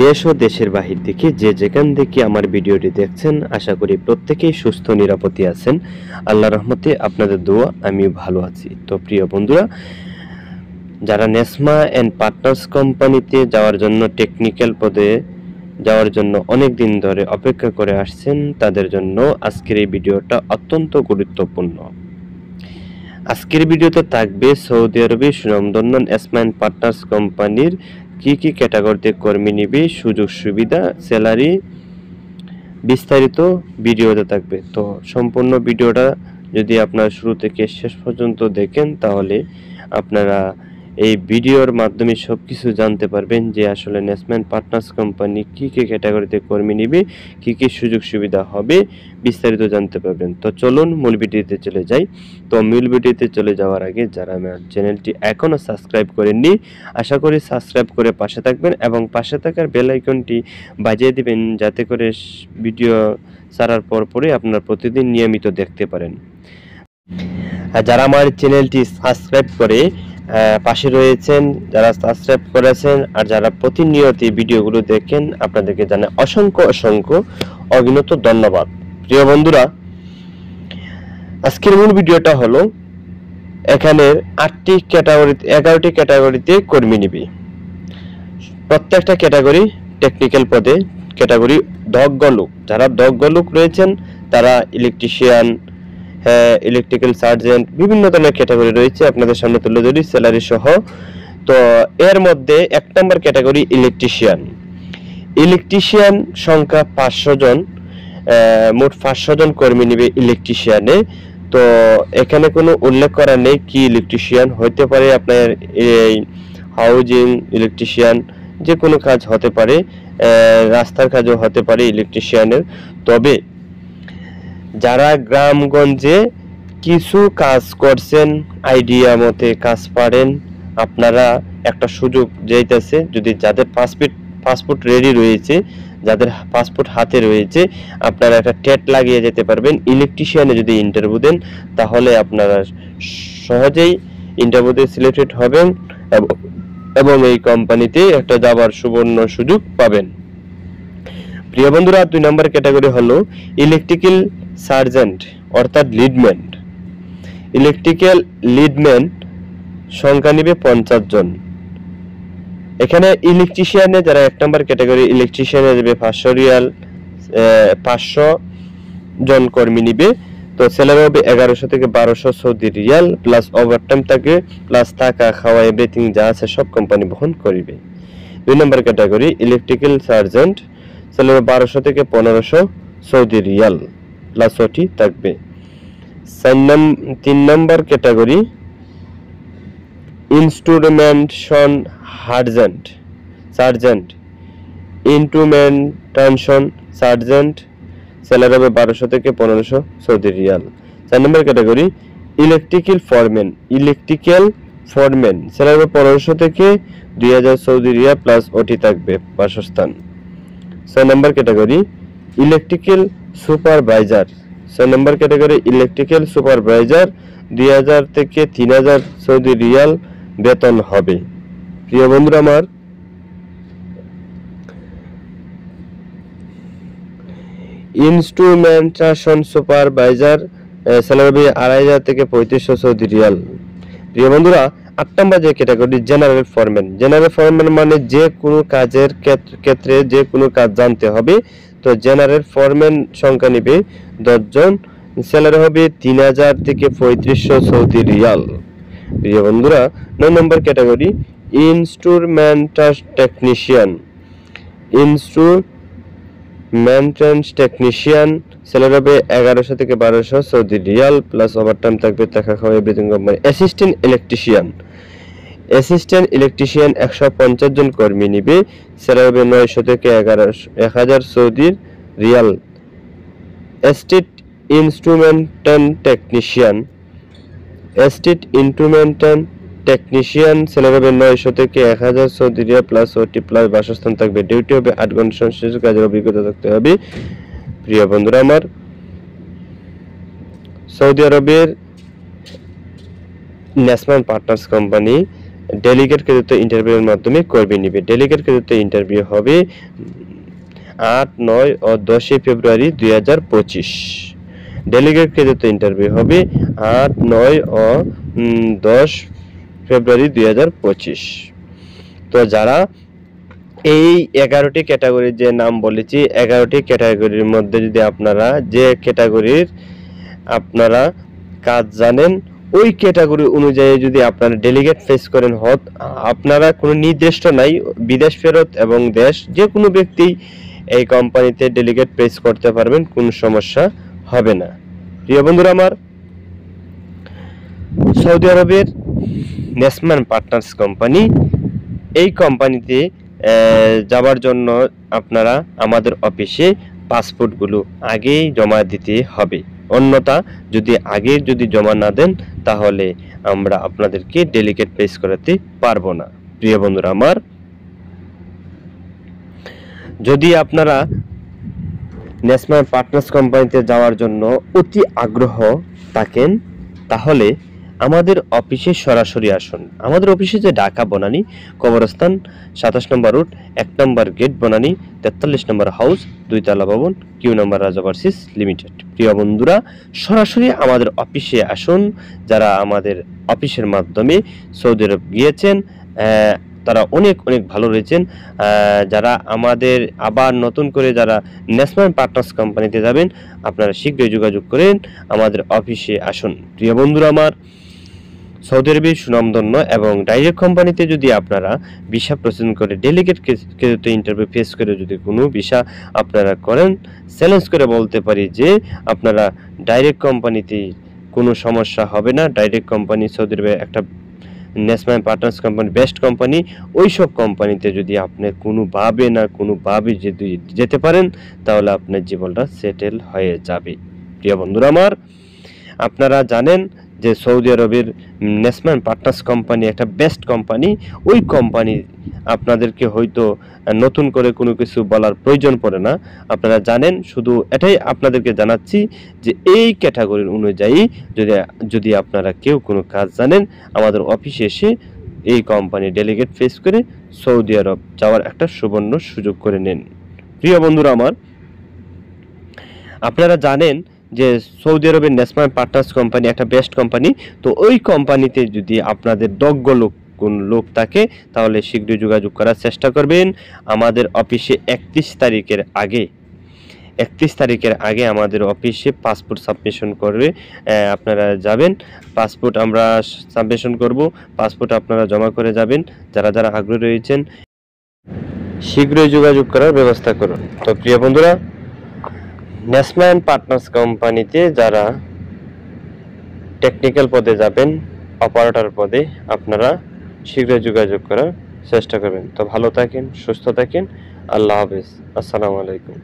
দেশ ও দেশের বাহির থেকে যে যেখান থেকে আমার ভিডিওটি দেখছেন, আশা করি প্রত্যেকেই সুস্থ নিরাপদে আছেন। আল্লাহর রহমতে আপনাদের দোয়া আমিও ভালো আছি। তো প্রিয় বন্ধুরা, যারা নেসমা অ্যান্ড পার্টনার্স কোম্পানিতে যাওয়ার জন্য টেকনিক্যাল পদে যাওয়ার জন্য অনেক দিন ধরে অপেক্ষা করে আসছেন, তাদের জন্য আজকের এই ভিডিওটা অত্যন্ত গুরুত্বপূর্ণ। আজকের ভিডিওতে থাকবে সৌদি আরবে সুনামধন্য নেসমা অ্যান্ড পার্টনার্স কোম্পানির কি কি ক্যাটাগরিতে কর্মী নিবে, সুযোগ সুবিধা, স্যালারি বিস্তারিত ভিডিওতে থাকবে। তো সম্পূর্ণ ভিডিওটা যদি আপনারা শুরু থেকে শেষ পর্যন্ত দেখেন, তাহলে আপনারা এই ভিডিওর মাধ্যমে সবকিছু জানতে পারবেন যে আসলে নেসমা অ্যান্ড পার্টনার্স কোম্পানি কি কি ক্যাটাগরিতে কর্মী নিবে, কি কি সুযোগ সুবিধা হবে, বিস্তারিত জানতে পারবেন। তো চলুন মূল ভিডিওতে চলে যাই। তো মূল ভিডিওতে চলে যাওয়ার আগে যারা আমার চ্যানেলটি এখনও সাবস্ক্রাইব করেননি, আশা করি সাবস্ক্রাইব করে পাশে থাকবেন এবং পাশে থাকার বেল আইকনটি বাজিয়ে দিবেন, যাতে করে ভিডিও ছাড়ার পরই আপনারা প্রতিদিন নিয়মিত দেখতে পারেন। আর যারা আমার চ্যানেলটি সাবস্ক্রাইব করে পাশে রয়েছেন, যারা সাবস্ক্রাইব করেছেন আর যারা প্রতিনিয়ত এই ভিডিওগুলো দেখেন, আপনাদেরকে জানাই অসংখ্য অসংখ্য অগণিত ধন্যবাদ। প্রিয় বন্ধুরা, আজকের মূল ভিডিওটা হলো এখানে 11টি ক্যাটাগরিতে কর্মী নিবে। প্রত্যেকটা ক্যাটাগরি টেকনিক্যাল পদে ক্যাটাগরি দক্ষ লোক। যারা দক্ষ লোক রয়েছেন তারা ইলেকট্রিশিয়ান, ইলেকট্রিক্যাল সার্জেন্ট, বিভিন্ন ধরনের ক্যাটাগরি রয়েছে, আপনাদের সামনে তুলে ধরি স্যালারি সহ। তো এর মধ্যে 1 নম্বর ক্যাটাগরি ইলেকট্রিশিয়ান। ইলেকট্রিশিয়ান সংখ্যা 500 জন, মোট 500 জন কর্মী নিবে ইলেকট্রিশিয়ানে। তো এখানে কোনো উল্লেখ করা নেই কি ইলেকট্রিশিয়ান হতে পারে, আপনার এই হাউজিং ইলেকট্রিশিয়ান, যে কোনো কাজ হতে পারে, রাস্তার কাজও হতে পারে ইলেকট্রিশিয়ানের। তবে যারা গ্রামগঞ্জে কিছু কাজ করছেন, আইডিয়া মতে কাজ পারেন, আপনারা একটা সুযোগ যেতেছে, যদি যাদের পাসপোর্ট রেডি রয়েছে, যাদের পাসপোর্ট হাতে রয়েছে, আপনারা একটা টেট লাগিয়ে যেতে পারবেন। ইলেকট্রিশিয়ানে যদি ইন্টারভিউ দেন, তাহলে আপনারা সহজেই ইন্টারভিউতে সিলেক্টেড হবেন এবং এই কোম্পানিতে একটা যাবার সুবর্ণ সুযোগ পাবেন। প্রিয় বন্ধুরা, 2 নম্বর ক্যাটাগরি হলো ইলেকট্রিক্যাল সার্জেন্ট অর্থাৎ লিডম্যান। ইলেকট্রিক্যাল লিডম্যান সংখ্যা নিবে 50 জন। এখানে ইলেকট্রিশিয়ানে যারা 1 নম্বর ক্যাটাগরি ইলেকট্রিশিয়ানে যাবে 500 রিয়াল, 500 জন কর্মী নিবে। তো স্যালারি হবে 1100 থেকে 1200 সৌদি রিয়াল, প্লাস ওভারটাইম থাকে, প্লাস থাকা খাওয়া এভরিথিং যা আছে সব কোম্পানি বহন করবে। 2 number category electrical sergeant, salary 1200 থেকে 1500 সৌদি রিয়াল, প্লাস ওটি থাকবে। 3 number category instrumentation sergeant, instrumentation sergeant, salary হবে 1200 থেকে 1500 Saudi riyal. 4 number category electrical foreman, salary হবে 1500 থেকে 2000 সৌদি রিয়াল, প্লাস ওটি থাকবে বাসস্থান। 6 নম্বর ক্যাটাগরি ইলেকট্রিক্যাল সুপারভাইজার। 6 নম্বর ক্যাটাগরি ইলেকট্রিক্যাল সুপারভাইজার, 2000 থেকে 3000 Saudi Real বেতন হবে। প্রিয় বন্ধুরা আমার, ইনস্ট্রুমেন্টেশন সুপারভাইজার, স্যালারি হবে 2500 থেকে 3500 সৌদি রিয়াল। প্রিয় বন্ধুরা, 8 নম্বর যে ক্যাটাগরি জেনারেল ফরম্যান মানে যে কোনো কাজের ক্ষেত্রে যে কোনো কাজ জানতে হবে। তো জেনারেল ফরম্যান সংখ্যা নিবে 10 জন, স্যালারি হবে 3000 থেকে 3500 সৌদি রিয়াল। প্রিয় বন্ধুরা, 9 নম্বর ক্যাটাগরি ইনস্ট্রুমেন্টেশন টেকনিশিয়ান, স্যালারি হবে 1100 থেকে 1200 সৌদি রিয়াল, প্লাস ওভারটাইম থাকবে, টাকা খাওয়া এভরিথিং কোম্পানি। অ্যাসিস্ট্যান্ট ইলেকট্রিশিয়ান 150 জন কর্মী নিবে, স্যালারি হবে 900 থেকে 1000 Saudi Real. Estate instrumentation technician, salary হবে 900 থেকে 1000 সৌদি রিয়াল, প্লাস ওটি, প্লাস বাসস্থান থাকবে। ডিউটি হবে 8 ঘন্টা, সংশ্লিষ্ট কাজের অভিজ্ঞতা থাকতে হবে। প্রিয় বন্ধুরা আমার, সৌদি আরবের নেসমা পার্টনার্স কোম্পানি ডেলিগেটকৃত ইন্টারভিউর মাধ্যমে কর্মী নিবে। ডেলিগেটকৃত ইন্টারভিউ হবে 8, 9 ও 10 ফেব্রুয়ারি 2025। ডেলিগেটকৃত ইন্টারভিউ হবে 8, 9 ও 10 ফেব্রুয়ারি 2025। তো যারা এই 11টি ক্যাটাগরির যে নাম বলেছি, 11টি ক্যাটাগরির মধ্যে যদি আপনারা যে ক্যাটাগরির আপনারা কাজ জানেন, ওই ক্যাটাগরি অনুযায়ী যদি আপনারা ডেলিগেট ফেস করেন, আপনারা কোনো নির্দিষ্ট নাই, বিদেশ ফেরত এবং দেশ যে কোনো ব্যক্তি এই কোম্পানিতে ডেলিগেট ফেস করতে পারবেন, কোনো সমস্যা হবে না। প্রিয় বন্ধুরা আমার, সৌদি আরবের নেসমান পার্টনার্স কোম্পানি, এই কোম্পানিতে যাওয়ার জন্য আপনারা আমাদের অফিসে পাসপোর্টগুলো আগেই জমা দিতে হবে। অন্যথা যদি জমা না দেন তাহলে আমরা আপনাদেরকে ডেলিগেট পেশ করাতে পারবো না। প্রিয় বন্ধুরা আমার, যদি আপনারা নেসমান পার্টনার্স কোম্পানিতে যাওয়ার জন্য অতি আগ্রহ থাকেন তাহলে আমাদের অফিসে সরাসরি আসুন। আমাদের অফিসে যে ঢাকা বনানী কবরস্থান 27 নম্বর রুট 1 নম্বর গেট বনানী 43 নম্বর হাউস 2 তলা ভবন কিউ নম্বর রাজা ওভারসিজ লিমিটেড। প্রিয় বন্ধুরা, সরাসরি আমাদের অফিসে আসুন। যারা আমাদের অফিসের মাধ্যমে সৌদি আরব গিয়েছেন তারা অনেক ভালো রয়েছেন। যারা আমাদের আবার নতুন করে যারা নেসমান পার্টনার্স কোম্পানিতে যাবেন, আপনারা শীঘ্রই যোগাযোগ করেন, আমাদের অফিসে আসুন। প্রিয় বন্ধুরা আমার, সৌদি আরবের সুনামধন্য এবং ডাইরেক্ট কোম্পানিতে যদি আপনারা ভিসা প্রসেসিং করে ডেলিগেট ইন্টারভিউ ফেস করে যদি কোনো ভিসা আপনারা করেন, চ্যালেঞ্জ করে বলতে পারি যে আপনারা ডাইরেক্ট কোম্পানিতে কোনো সমস্যা হবে না। ডাইরেক্ট কোম্পানি সৌদি আরবে একটা নেসমান পার্টনার্স কোম্পানি বেস্ট কোম্পানি। ওই সব কোম্পানিতে যদি আপনি কোনোভাবে যদি যেতে পারেন তাহলে আপনার জীবনটা সেটেল হয়ে যাবে। প্রিয় বন্ধুরা আমার, আপনারা জানেন যে সৌদি আরবের নেসমান পার্টনার্স কোম্পানি একটা বেস্ট কোম্পানি। ওই কোম্পানি আপনাদেরকে হয়তো নতুন করে কোনো কিছু বলার প্রয়োজন পড়ে না, আপনারা জানেন। শুধু এটাই আপনাদেরকে জানাচ্ছি যে এই ক্যাটাগরির অনুযায়ী যদি আপনারা কেউ কোনো কাজ জানেন, আমাদের অফিসে এসে এই কোম্পানি ডেলিগেট ফেস করে সৌদি আরব যাওয়ার একটা সুবর্ণ সুযোগ করে নেন। প্রিয় বন্ধুরা আমার, আপনারা জানেন যে সৌদি আরবের নেসমান পার্টনার্স কোম্পানি একটা বেস্ট কোম্পানি। তো ওই কোম্পানিতে যদি আপনাদের দক্ষ লোক থাকে তাহলে শীঘ্রই যোগাযোগ করার চেষ্টা করবেন। আমাদের অফিসে 31 তারিখের আগে আমাদের অফিসে পাসপোর্ট সাবমিশন করবে। আপনারা যাবেন, পাসপোর্ট আমরা সাবমিশন করব, পাসপোর্ট আপনারা জমা করে যাবেন। যারা আগ্রহী রয়েছেন শীঘ্রই যোগাযোগ করার ব্যবস্থা করুন। তো প্রিয় বন্ধুরা, নেসমান পার্টনার্স কোম্পানিতে যারা টেকনিক্যাল পদে যাবেন, অপারেটর পদে, আপনারা শীঘ্রই যোগাযোগ করার চেষ্টা করবেন। তো ভালো থাকেন, সুস্থ থাকেন, আল্লাহ হাফেজ, আসসালামু আলাইকুম।